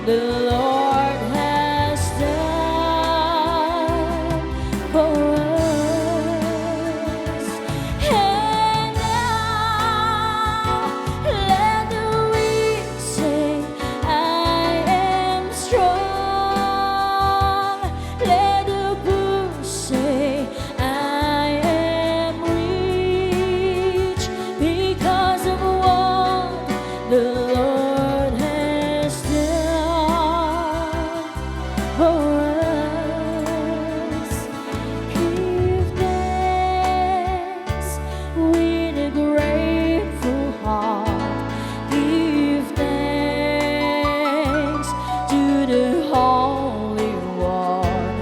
the Lord has done for us. And now let the weak say, I am strong. Let the poor say, I am rich, because of what the Lord has done for us. Give thanks with a grateful heart. Give thanks to the Holy One.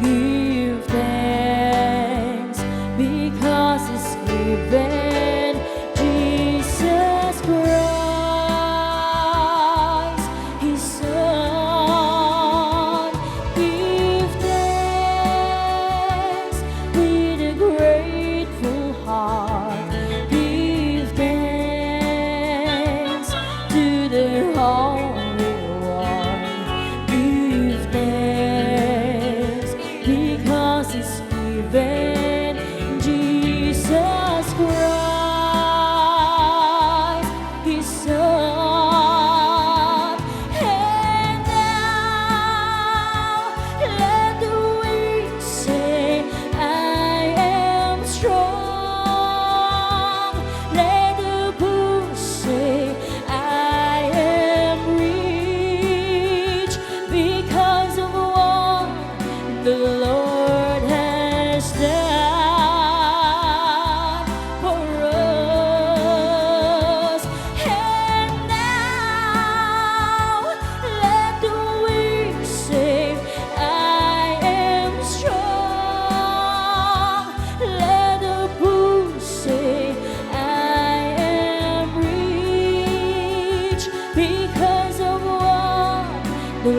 Give thanks because it's given Jesus Christ, His Son. Give thanks with a grateful heart. Give thanks to the Holy One. Give thanks because it's given Jesus Christ, His Son. And now let the weak say, I am strong. Let the poor say, I am rich, because of what the Lord has done for us. And now let the weak say, I am strong. Let the poor say, I am rich, because of what the